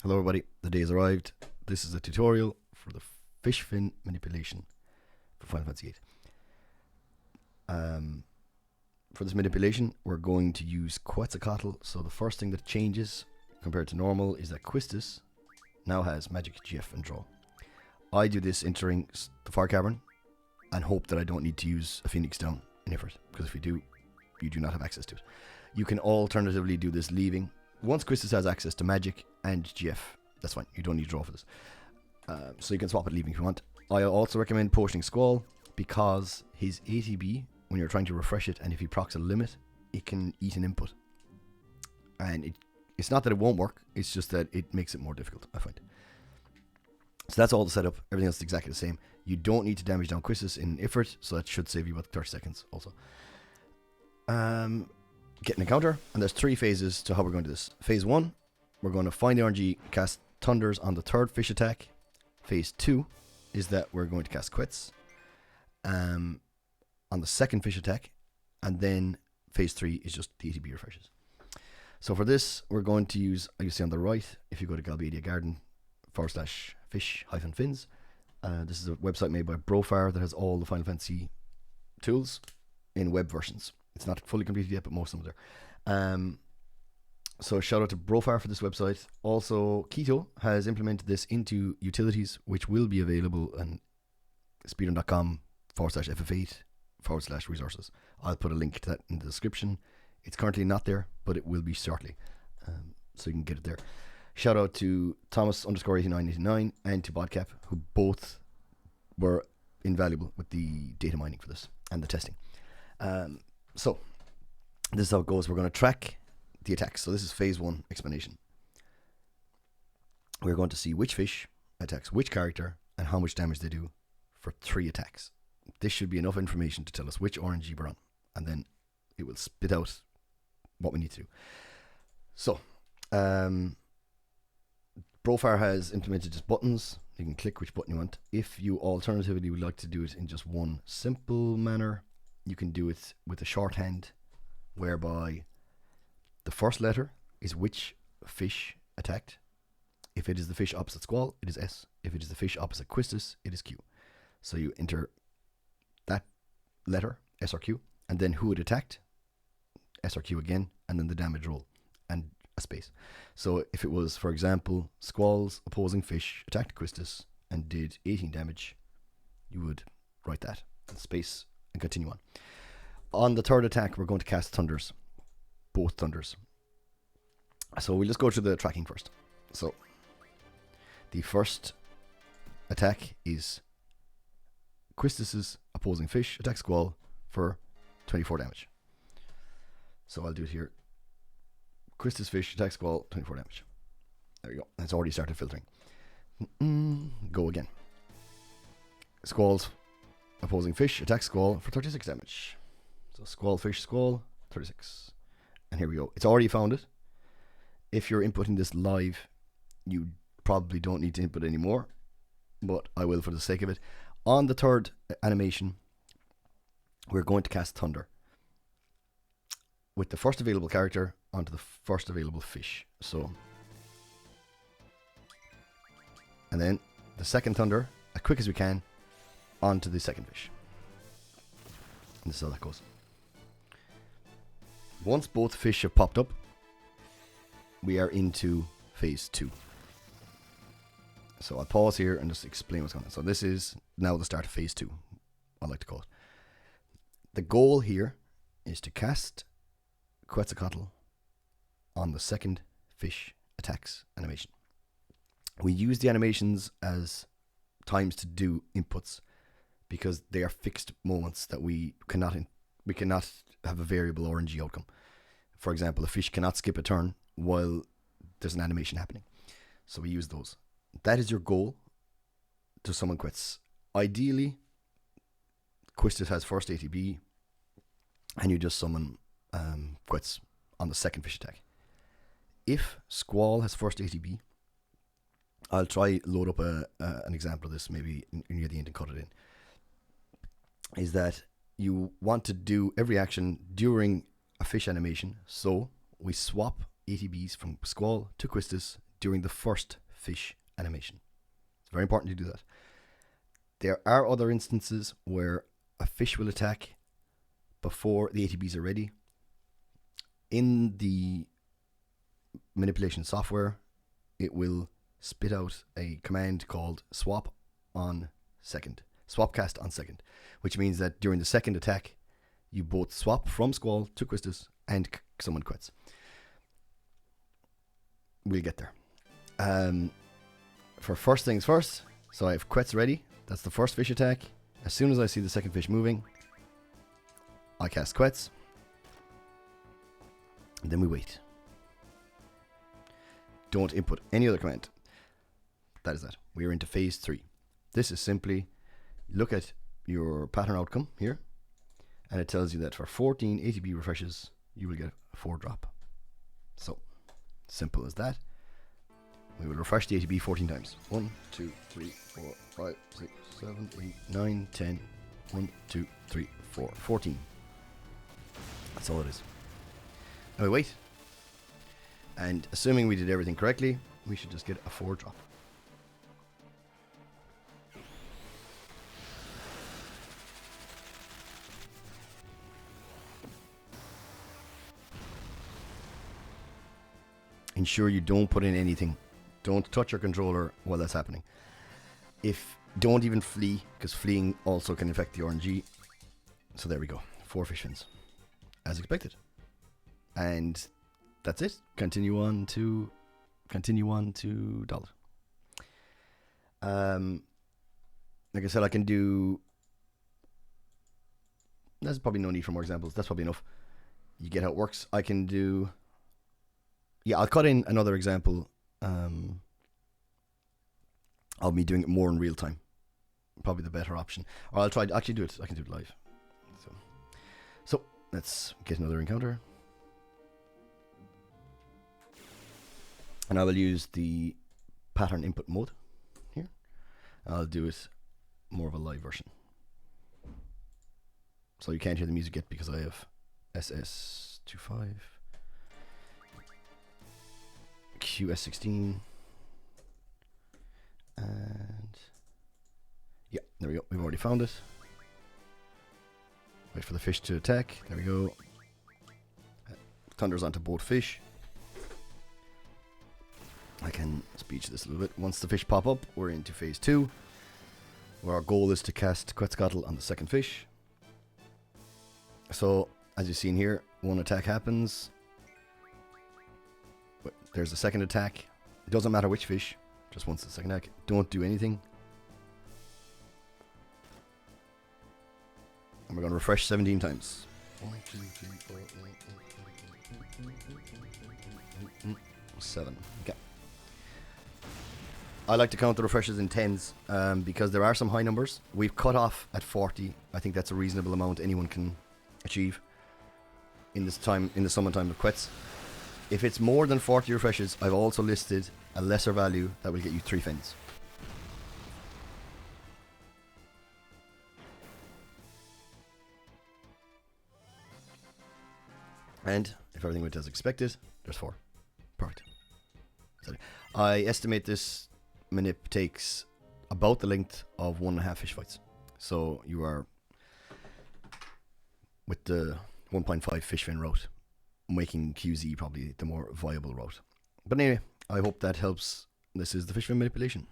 Hello everybody, the day has arrived. This is a tutorial for the fish fin manipulation for Final Fantasy VIII. For this manipulation, we're going to use Quetzalcoatl. So the first thing that changes compared to normal is that Quistis now has magic, GF and draw. I do this entering the fire cavern and hope that I don't need to use a phoenix down in effort, because if you do, you do not have access to it. You can alternatively do this leaving. Once Quistis has access to magic and GF, that's fine. You don't need to draw for this. So you can swap it leaving if you want. I also recommend potioning Squall because his ATB, when you're trying to refresh it, and if he procs a limit, it can eat an input. And it's not that it won't work, it's just that it makes it more difficult, I find. So that's all the setup. Everything else is exactly the same. You don't need to damage down Quistis in Ifrit, so that should save you about 30 seconds also. Get an encounter, and there's 3 phases to how we're going to do this. Phase 1, we're going to find the RNG, cast Thunders on the 3rd fish attack. Phase 2 is that we're going to cast Quets on the 2nd fish attack, and then phase 3 is just the ATB refreshes. So for this, we're going to use, you see on the right, if you go to Galbadia Garden /fish-fins, this is a website made by Brofar that has all the Final Fantasy tools in web versions. It's not fully completed yet, but most of them are there. So shout out to Brofar for this website. Also, Keto has implemented this into Utilities, which will be available on speedrun.com/FF8/resources. I'll put a link to that in the description. It's currently not there, but it will be shortly. So you can get it there. Shout out to Thomas_8989 and to Bodcap, who both were invaluable with the data mining for this and the testing. So this is how it goes. We're going to track the attacks. So this is phase 1 explanation. We're going to see which fish attacks which character and how much damage they do for 3 attacks. This should be enough information to tell us which RNG we're on, and then it will spit out what we need to do. So Brofar has implemented just buttons. You can click which button you want. If you alternatively would like to do it in just one simple manner, you can do it with a shorthand, whereby the first letter is which fish attacked. If it is the fish opposite Squall, it is S. If it is the fish opposite Quistis, it is Q. So you enter that letter, S or Q, and then who it attacked, S or Q again, and then the damage roll, and a space. So if it was, for example, Squall's opposing fish attacked Quistis and did 18 damage, you would write that, space, and continue on. On the 3rd attack, we're going to cast Thunders. Both Thunders. So we'll just go through the tracking first. So the first attack is Quistis' opposing fish attack Squall for 24 damage. So I'll do it here. Quistis fish attack Squall, 24 damage. There you go. It's already started filtering. Go again. Squall's opposing fish attack Squall for 36 damage. So Squall fish Squall 36. And here we go. It's already found it. If you're inputting this live, you probably don't need to input anymore, but I will for the sake of it. On the 3rd animation, we're going to cast Thunder with the first available character onto the first available fish. So, and then the second Thunder, as quick as we can, onto the second fish. And this is how that goes. Once both fish have popped up, we are into phase 2. So I'll pause here and just explain what's going on. So this is now the start of phase 2, I like to call it. The goal here is to cast Quetzalcoatl on the 2nd fish attacks animation. We use the animations as times to do inputs because they are fixed moments that we cannot have a variable RNG outcome. For example, a fish cannot skip a turn while there's an animation happening. So we use those. That is your goal to summon Quets. Ideally, Quistis has first ATB, and you just summon Quets on the 2nd fish attack. If Squall has first ATB, I'll try load up an example of this maybe near the end and cut it in. Is that you want to do every action during a fish animation, so we swap ATBs from Squall to Quistis during the first fish animation. It's very important to do that. There are other instances where a fish will attack before the ATBs are ready. In the manipulation software, it will spit out a command called swapcast on second, which means that during the second attack, you both swap from Squall to Quistis and summon Quetz. We'll get there. For first things first, so I have Quetz ready. That's the first fish attack. As soon as I see the second fish moving, I cast Quetz. And then we wait. Don't input any other command. That is that. We are into phase 3. This is simply look at your pattern outcome here, and it tells you that for 14 ATB refreshes, you will get a 4 drop. So, simple as that. We will refresh the ATB 14 times. 1, 2, 3, 4, 5, 6, 7, 8, 9, 10. 1, 2, 3, 4, 14. That's all it is. Now we wait. And assuming we did everything correctly, we should just get a 4 drop. Ensure you don't put in anything. Don't touch your controller while that's happening. Don't even flee, because fleeing also can affect the RNG. So there we go. 4 fish fins. As expected. And that's it. Continue on to dollar. Like I said, I can do. There's probably no need for more examples. That's probably enough. You get how it works. I can do. Yeah, I'll cut in another example of me doing it more in real time. Probably the better option. Or I'll try to actually do it. I can do it live. So let's get another encounter. And I will use the pattern input mode here. I'll do it more of a live version. So you can't hear the music yet because I have SS25, QS16, and yeah, there we go. We've already found it. Wait for the fish to attack. There we go. Thunders onto both fish. I can speech this a little bit. Once the fish pop up, we're into phase 2, where our goal is to cast Quetzalcoatl on the second fish. So, as you've seen here, one attack happens. There's a second attack. It doesn't matter which fish, just once the second attack. Don't do anything. And we're going to refresh 17 times. 1, 2, 3, 4, 7. Okay. I like to count the refreshes in tens because there are some high numbers. We've cut off at 40. I think that's a reasonable amount anyone can achieve in this time, in the summertime of Quetz. If it's more than 40 refreshes, I've also listed a lesser value that will get you 3 fins. And if everything went as expected, there's 4. Perfect. I estimate this manip takes about the length of 1.5 fish fights. So you are, with the 1.5 fish fin route, making QZ probably the more viable route. But anyway, I hope that helps. This is the fish fin manipulation.